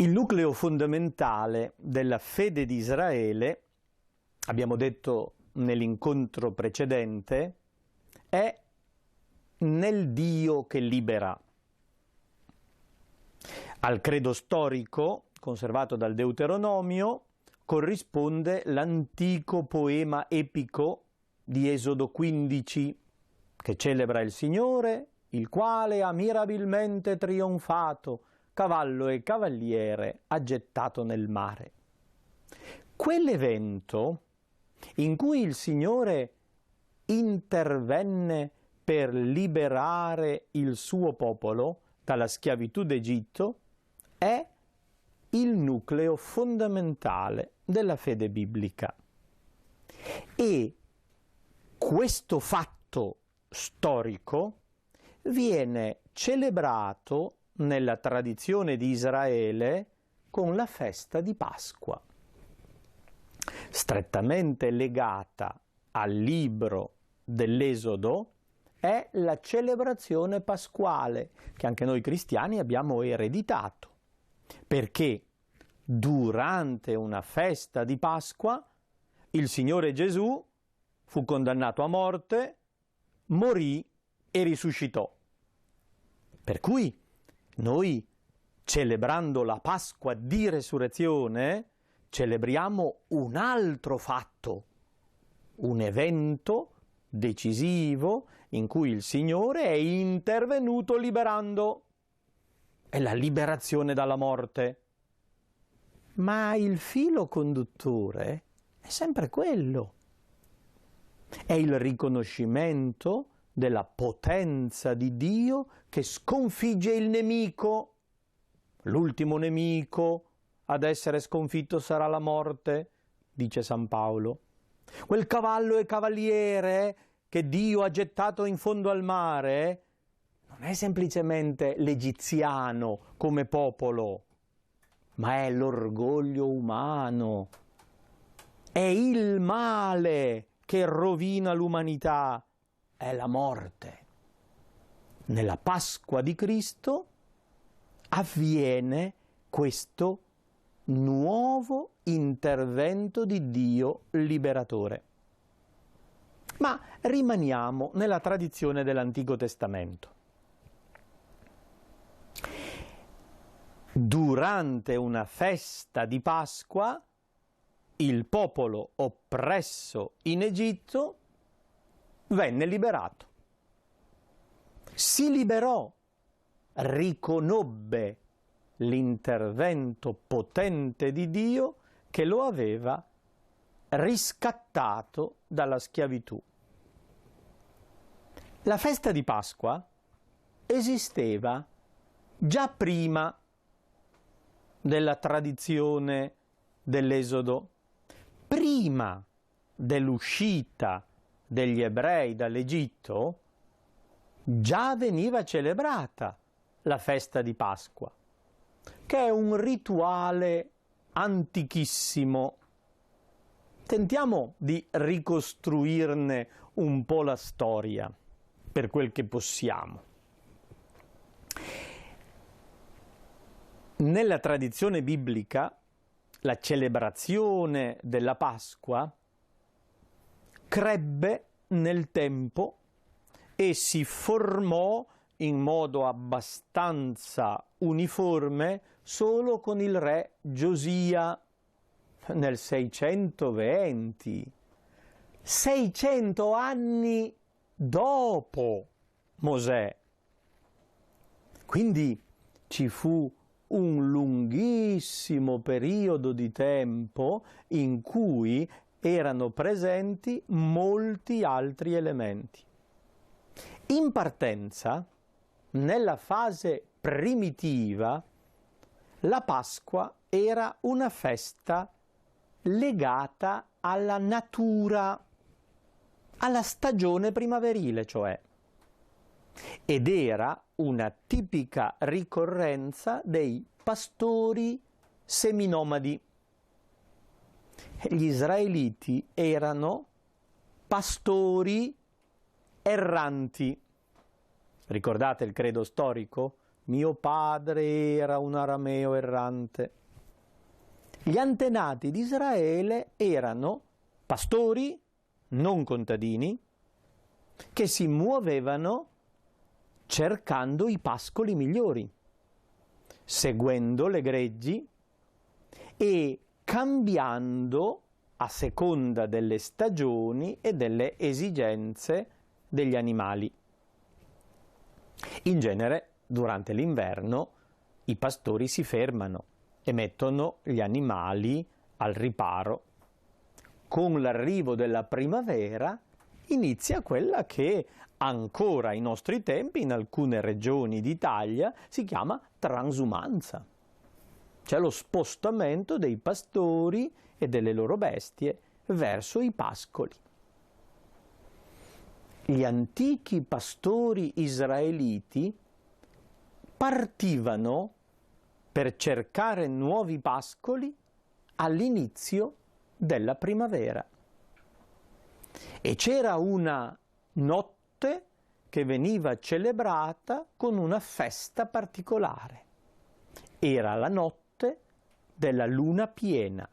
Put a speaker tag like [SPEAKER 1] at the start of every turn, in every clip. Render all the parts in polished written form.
[SPEAKER 1] Il nucleo fondamentale della fede di Israele, abbiamo detto nell'incontro precedente, è nel Dio che libera. Al credo storico, conservato dal Deuteronomio, corrisponde l'antico poema epico di Esodo 15, che celebra il Signore, il quale ha mirabilmente trionfato, cavallo e cavaliere ha gettato nel mare. Quell'evento in cui il Signore intervenne per liberare il suo popolo dalla schiavitù d'Egitto è il nucleo fondamentale della fede biblica. E questo fatto storico viene celebrato nella tradizione di Israele con la festa di Pasqua, strettamente legata al libro dell'Esodo è la celebrazione pasquale che anche noi cristiani abbiamo ereditato, perché durante una festa di Pasqua il Signore Gesù fu condannato a morte, morì e risuscitò. Per cui noi, celebrando la Pasqua di Resurrezione, celebriamo un altro fatto, un evento decisivo in cui il Signore è intervenuto liberando. È la liberazione dalla morte. Ma il filo conduttore è sempre quello. È il riconoscimento della potenza di Dio che sconfigge il nemico. L'ultimo nemico ad essere sconfitto sarà la morte, dice San Paolo. Quel cavallo e cavaliere che Dio ha gettato in fondo al mare non è semplicemente l'egiziano come popolo, ma è l'orgoglio umano. È il male che rovina l'umanità, è la morte. Nella Pasqua di Cristo avviene questo nuovo intervento di Dio liberatore. Ma rimaniamo nella tradizione dell'Antico Testamento. Durante una festa di Pasqua, il popolo oppresso in Egitto venne liberato. Si liberò, riconobbe l'intervento potente di Dio che lo aveva riscattato dalla schiavitù. La festa di Pasqua esisteva già prima della tradizione dell'Esodo, prima dell'uscita degli ebrei dall'Egitto, già veniva celebrata la festa di Pasqua, che è un rituale antichissimo. Tentiamo di ricostruirne un po' la storia, per quel che possiamo. Nella tradizione biblica, la celebrazione della Pasqua crebbe nel tempo e si formò in modo abbastanza uniforme solo con il re Giosia nel 620, 600 anni dopo Mosè. Quindi ci fu un lunghissimo periodo di tempo in cui erano presenti molti altri elementi. In partenza, nella fase primitiva, la Pasqua era una festa legata alla natura, alla stagione primaverile, cioè, ed era una tipica ricorrenza dei pastori seminomadi. Gli israeliti erano pastori erranti. Ricordate il credo storico? mio padre era un arameo errante. Gli antenati di Israele erano pastori, non contadini, che si muovevano cercando i pascoli migliori, seguendo le greggi e cambiando a seconda delle stagioni e delle esigenze degli animali. In genere, durante l'inverno, i pastori si fermano e mettono gli animali al riparo. Con l'arrivo della primavera inizia quella che ancora ai nostri tempi in alcune regioni d'Italia si chiama transumanza. C'è lo spostamento dei pastori e delle loro bestie verso i pascoli. Gli antichi pastori israeliti partivano per cercare nuovi pascoli all'inizio della primavera. E c'era una notte che veniva celebrata con una festa particolare. Era la notte della luna piena,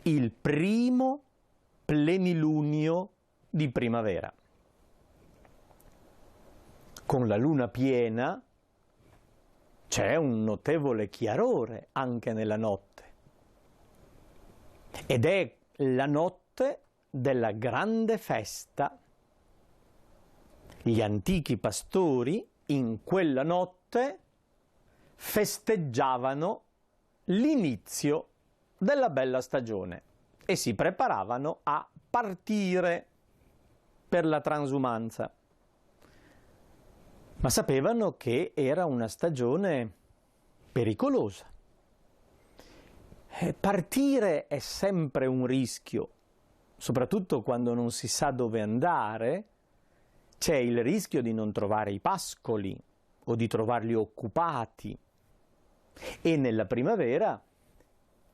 [SPEAKER 1] il primo plenilunio di primavera. Con la luna piena c'è un notevole chiarore anche nella notte. Ed è la notte della grande festa. Gli antichi pastori in quella notte festeggiavano l'inizio della bella stagione e si preparavano a partire per la transumanza. Ma sapevano che era una stagione pericolosa. Partire è sempre un rischio, soprattutto quando non si sa dove andare. C'è il rischio di non trovare i pascoli o di trovarli occupati. E nella primavera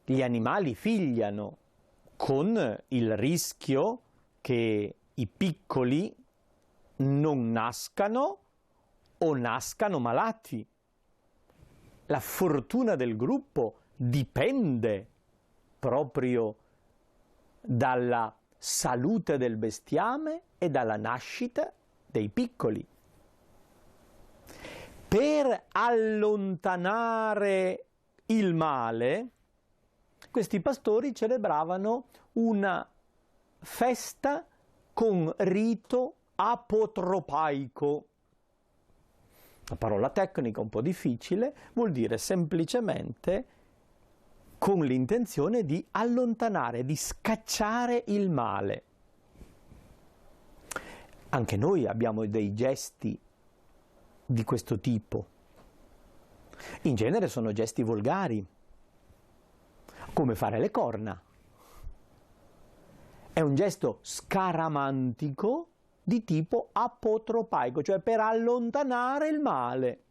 [SPEAKER 1] gli animali figliano, con il rischio che i piccoli non nascano o nascano malati. La fortuna del gruppo dipende proprio dalla salute del bestiame e dalla nascita dei piccoli. Per allontanare il male, questi pastori celebravano una festa con rito apotropaico. La parola tecnica un po' difficile, vuol dire semplicemente con l'intenzione di allontanare, di scacciare il male. Anche noi abbiamo dei gesti di questo tipo. In genere sono gesti volgari, come fare le corna. È un gesto scaramantico di tipo apotropaico, cioè per allontanare il male.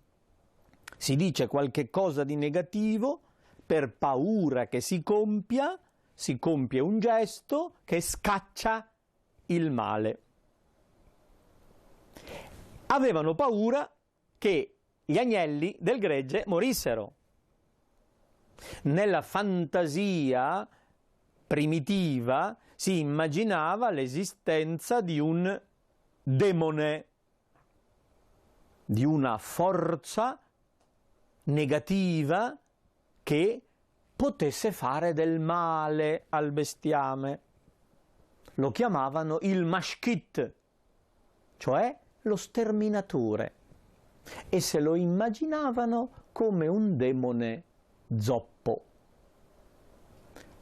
[SPEAKER 1] Si dice qualche cosa di negativo, per paura che si compie un gesto che scaccia il male. Avevano paura che gli agnelli del gregge morissero. Nella fantasia primitiva si immaginava l'esistenza di un demone, di una forza negativa che potesse fare del male al bestiame. Lo chiamavano il mashkit, cioè lo sterminatore, e se lo immaginavano come un demone zoppo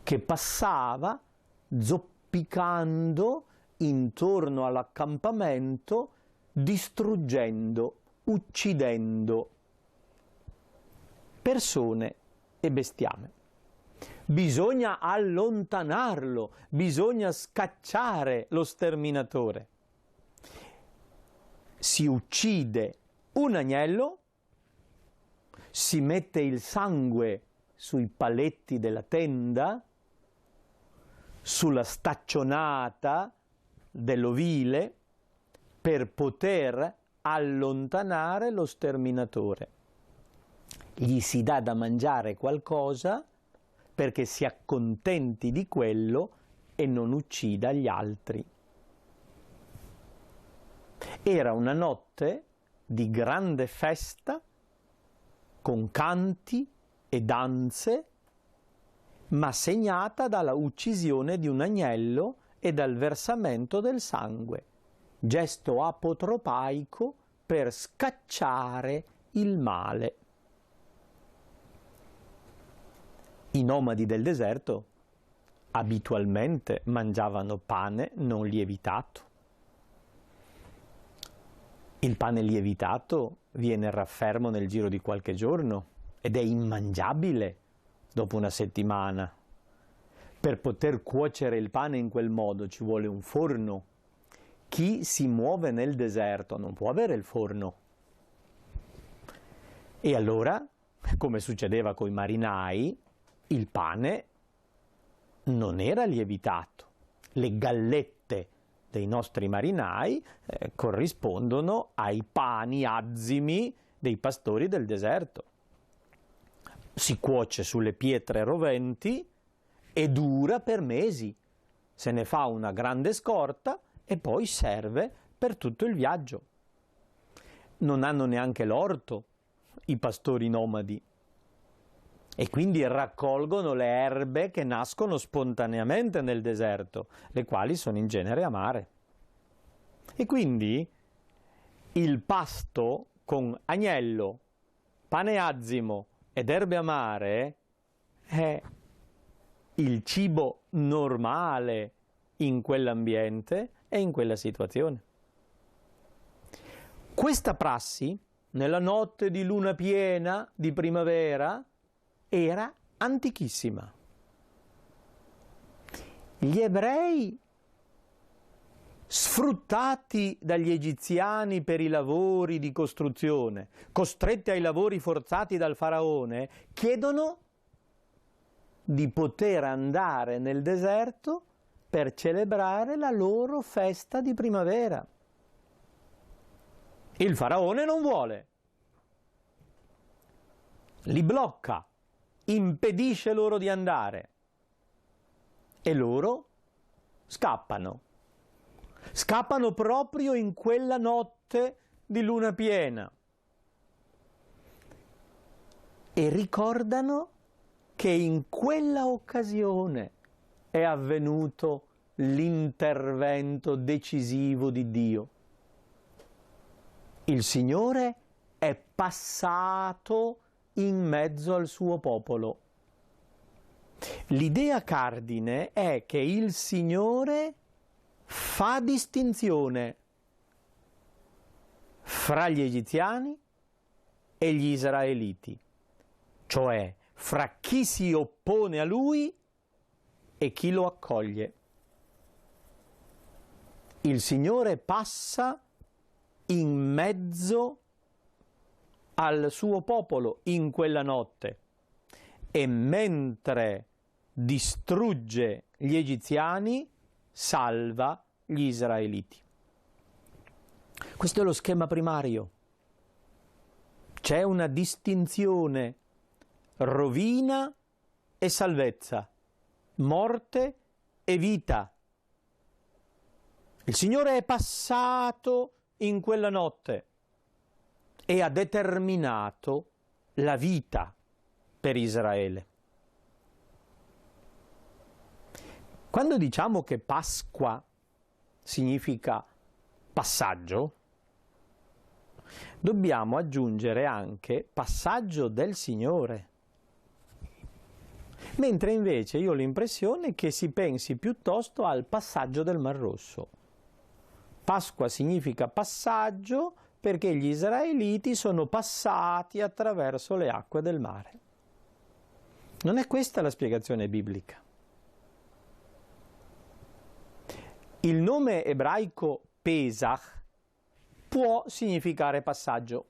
[SPEAKER 1] che passava zoppicando intorno all'accampamento, distruggendo, uccidendo persone e bestiame. Bisogna allontanarlo, bisogna scacciare lo sterminatore. Si uccide un agnello, si mette il sangue sui paletti della tenda, sulla staccionata dell'ovile, per poter allontanare lo sterminatore. Gli si dà da mangiare qualcosa perché si accontenti di quello e non uccida gli altri. Era una notte di grande festa, con canti e danze, ma segnata dalla uccisione di un agnello e dal versamento del sangue, gesto apotropaico per scacciare il male. I nomadi del deserto abitualmente mangiavano pane non lievitato. Il pane lievitato viene raffermo nel giro di qualche giorno ed è immangiabile dopo una settimana. Per poter cuocere il pane in quel modo ci vuole un forno. Chi si muove nel deserto non può avere il forno. E allora, come succedeva coi marinai, il pane non era lievitato. Le gallette dei nostri marinai corrispondono ai pani azimi dei pastori del deserto. Si cuoce sulle pietre roventi e dura per mesi. Se ne fa una grande scorta e poi serve per tutto il viaggio. Non hanno neanche l'orto i pastori nomadi e quindi raccolgono le erbe che nascono spontaneamente nel deserto, le quali sono in genere amare. E quindi il pasto con agnello, pane azimo ed erbe amare è il cibo normale in quell'ambiente e in quella situazione. Questa prassi, nella notte di luna piena di primavera, era antichissima. Gli ebrei, sfruttati dagli egiziani per i lavori di costruzione, costretti ai lavori forzati dal faraone, chiedono di poter andare nel deserto per celebrare la loro festa di primavera. Il faraone non vuole, li blocca, impedisce loro di andare e loro scappano. Scappano proprio in quella notte di luna piena e ricordano che in quella occasione è avvenuto l'intervento decisivo di Dio. Il Signore è passato in mezzo al suo popolo. L'idea cardine è che il Signore fa distinzione fra gli egiziani e gli israeliti, cioè fra chi si oppone a Lui e chi lo accoglie. Il Signore passa in mezzo al suo popolo in quella notte e mentre distrugge gli egiziani salva gli israeliti. Questo è lo schema primario. C'è una distinzione: rovina e salvezza, morte e vita. Il Signore è passato in quella notte e ha determinato la vita per Israele. Quando diciamo che Pasqua significa passaggio, dobbiamo aggiungere anche passaggio del Signore. Mentre invece io ho l'impressione che si pensi piuttosto al passaggio del Mar Rosso. Pasqua significa passaggio perché gli israeliti sono passati attraverso le acque del mare. Non è questa la spiegazione biblica. Il nome ebraico Pesach può significare passaggio,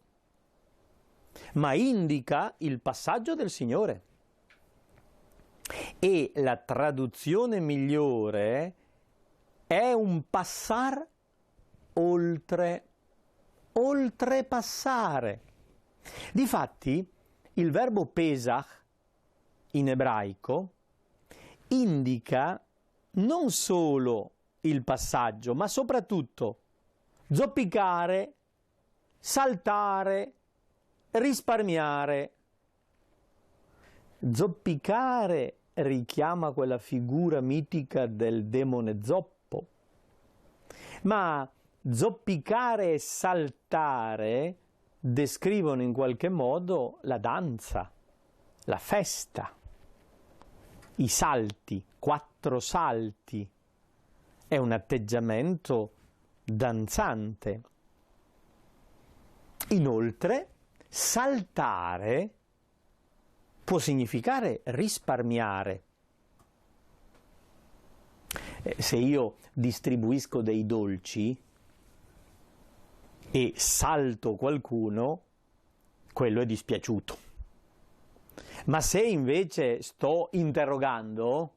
[SPEAKER 1] ma indica il passaggio del Signore. E la traduzione migliore è un passar oltre. oltrepassare. Difatti, il verbo Pesach in ebraico indica non solo il passaggio, ma soprattutto zoppicare, saltare, risparmiare. Zoppicare richiama quella figura mitica del demone zoppo, ma zoppicare e saltare descrivono in qualche modo la danza, la festa, i salti, 4 salti. È un atteggiamento danzante. Inoltre, saltare può significare risparmiare. Se io distribuisco dei dolci e salto qualcuno, quello è dispiaciuto. Ma se invece sto interrogando,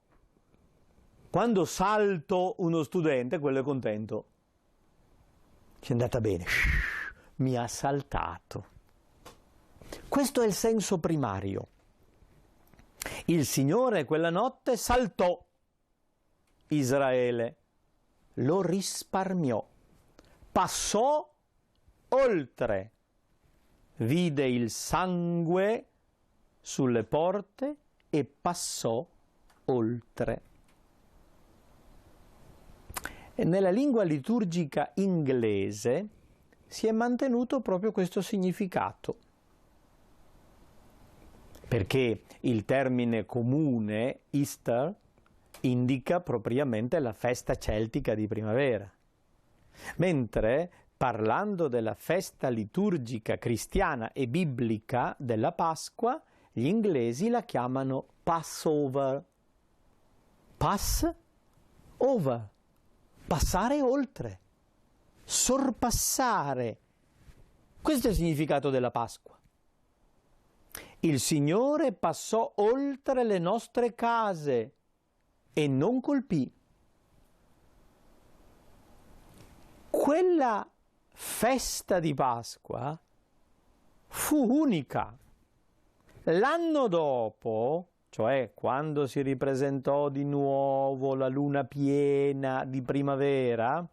[SPEAKER 1] quando salto uno studente, quello è contento. Ci è andata bene, mi ha saltato. Questo è il senso primario. Il Signore quella notte saltò Israele, lo risparmiò, passò oltre, vide il sangue sulle porte e passò oltre. E nella lingua liturgica inglese si è mantenuto proprio questo significato, perché il termine comune Easter indica propriamente la festa celtica di primavera, mentre parlando della festa liturgica cristiana e biblica della Pasqua, gli inglesi la chiamano Passover. Pass over, passare oltre, sorpassare. Questo è il significato della Pasqua. Il Signore passò oltre le nostre case e non colpì. Quella festa di Pasqua fu unica. L'anno dopo, cioè quando si ripresentò di nuovo la luna piena di primavera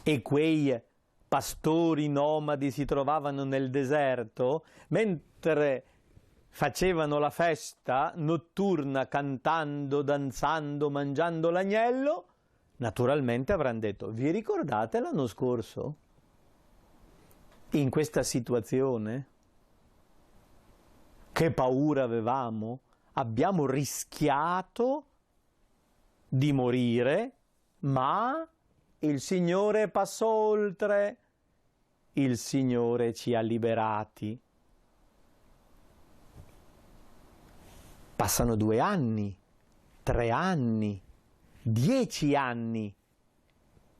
[SPEAKER 1] e quei pastori nomadi si trovavano nel deserto, mentre facevano la festa notturna cantando, danzando, mangiando l'agnello, naturalmente avranno detto: vi ricordate l'anno scorso? In questa situazione? Che paura avevamo? Abbiamo rischiato di morire, ma il Signore passò oltre, il Signore ci ha liberati. Passano 2 anni, 3 anni, 10 anni.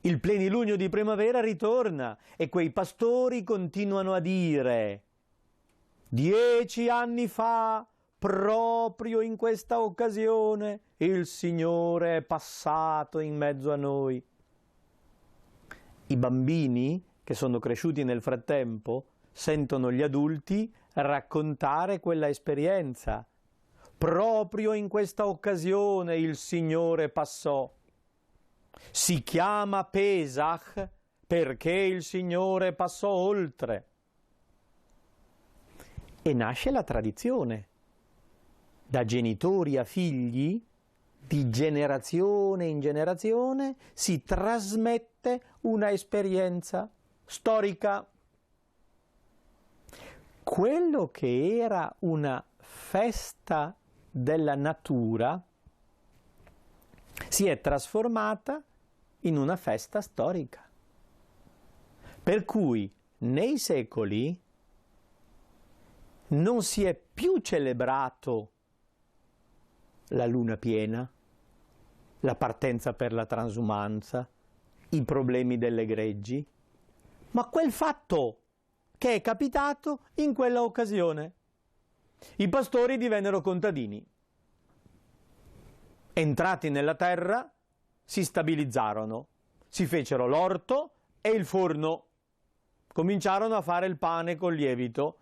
[SPEAKER 1] Il plenilunio di primavera ritorna e quei pastori continuano a dire: 10 anni fa, proprio in questa occasione, il Signore è passato in mezzo a noi. I bambini, che sono cresciuti nel frattempo, sentono gli adulti raccontare quella esperienza. Proprio in questa occasione il Signore passò. Si chiama Pesach perché il Signore passò oltre. E nasce la tradizione. Da genitori a figli, di generazione in generazione, si trasmette una esperienza storica. Quello che era una festa della natura si è trasformata in una festa storica. Per cui nei secoli non si è più celebrato la luna piena, la partenza per la transumanza, i problemi delle greggi, ma quel fatto che è capitato in quella occasione. I pastori divennero contadini. Entrati nella terra, si stabilizzarono, si fecero l'orto e il forno. cominciarono a fare il pane col lievito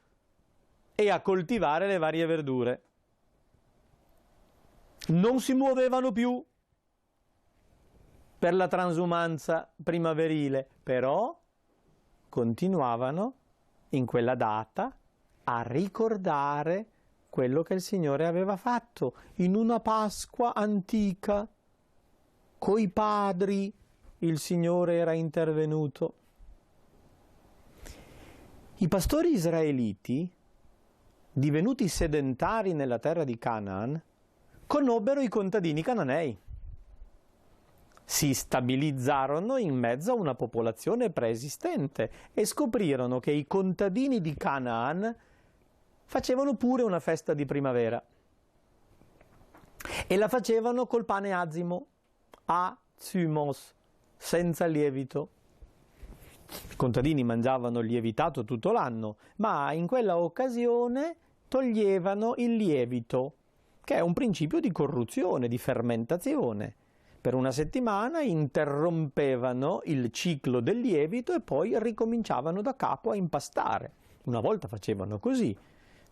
[SPEAKER 1] e a coltivare le varie verdure. Non si muovevano più per la transumanza primaverile, però continuavano in quella data a ricordare quello che il Signore aveva fatto in una Pasqua antica. Coi padri il Signore era intervenuto. I pastori israeliti, divenuti sedentari nella terra di Canaan, conobbero i contadini cananei. Si stabilizzarono in mezzo a una popolazione preesistente e scoprirono che i contadini di Canaan facevano pure una festa di primavera e la facevano col pane azimo, azymos, senza lievito. I contadini mangiavano il lievitato tutto l'anno, ma in quella occasione toglievano il lievito, che è un principio di corruzione, di fermentazione. Per una settimana interrompevano il ciclo del lievito e poi ricominciavano da capo a impastare. Una volta facevano così,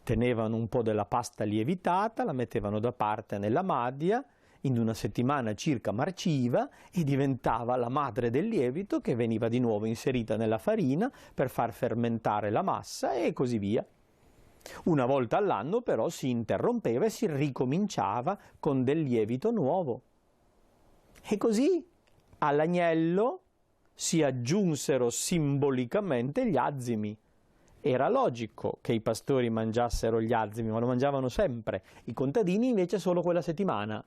[SPEAKER 1] tenevano un po' della pasta lievitata, la mettevano da parte nella madia, in una settimana circa marciva e diventava la madre del lievito che veniva di nuovo inserita nella farina per far fermentare la massa e così via. Una volta all'anno però si interrompeva e si ricominciava con del lievito nuovo. E così all'agnello si aggiunsero simbolicamente gli azimi. Era logico che i pastori mangiassero gli azimi, ma lo mangiavano sempre, i contadini invece solo quella settimana.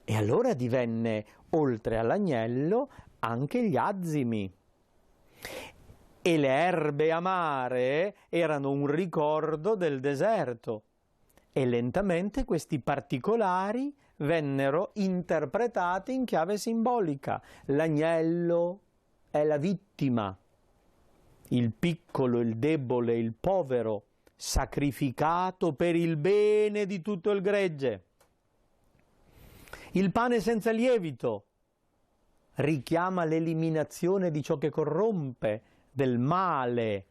[SPEAKER 1] E allora divenne, oltre all'agnello, anche gli azimi. E le erbe amare erano un ricordo del deserto. E lentamente questi particolari vennero interpretati in chiave simbolica. L'agnello è la vittima, il piccolo, il debole, il povero, sacrificato per il bene di tutto il gregge. Il pane senza lievito richiama l'eliminazione di ciò che corrompe, del male,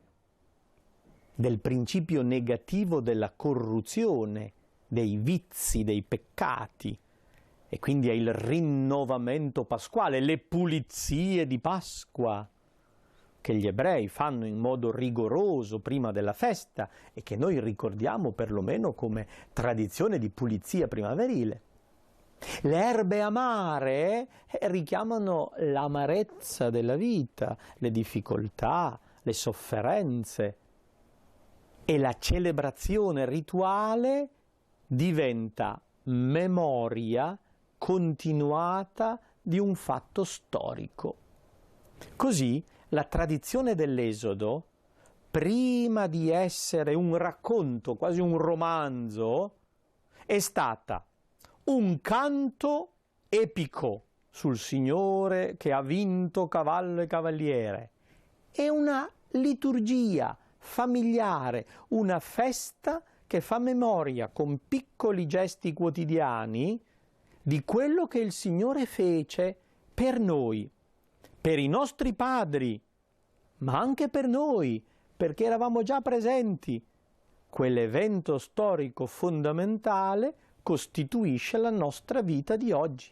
[SPEAKER 1] del principio negativo della corruzione, dei vizi, dei peccati, e quindi è il rinnovamento pasquale, le pulizie di Pasqua che gli ebrei fanno in modo rigoroso prima della festa e che noi ricordiamo perlomeno come tradizione di pulizia primaverile. Le erbe amare richiamano l'amarezza della vita, le difficoltà, le sofferenze, e la celebrazione rituale diventa memoria continuata di un fatto storico. Così la tradizione dell'Esodo, prima di essere un racconto, quasi un romanzo, è stata un canto epico sul Signore che ha vinto cavallo e cavaliere e una liturgia familiare, una festa che fa memoria con piccoli gesti quotidiani di quello che il Signore fece per noi, per i nostri padri, ma anche per noi, perché eravamo già presenti. Quell'evento storico fondamentale costituisce la nostra vita di oggi.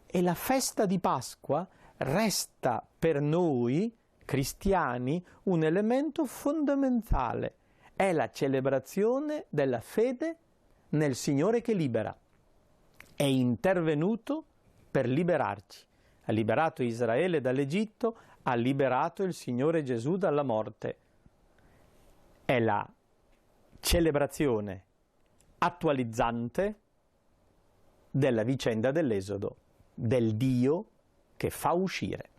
[SPEAKER 1] E la festa di Pasqua resta per noi cristiani un elemento fondamentale. È la celebrazione della fede nel Signore che libera. È intervenuto per liberarci. Ha liberato Israele dall'Egitto, ha liberato il Signore Gesù dalla morte. È la celebrazione attualizzante della vicenda dell'Esodo, del Dio che fa uscire.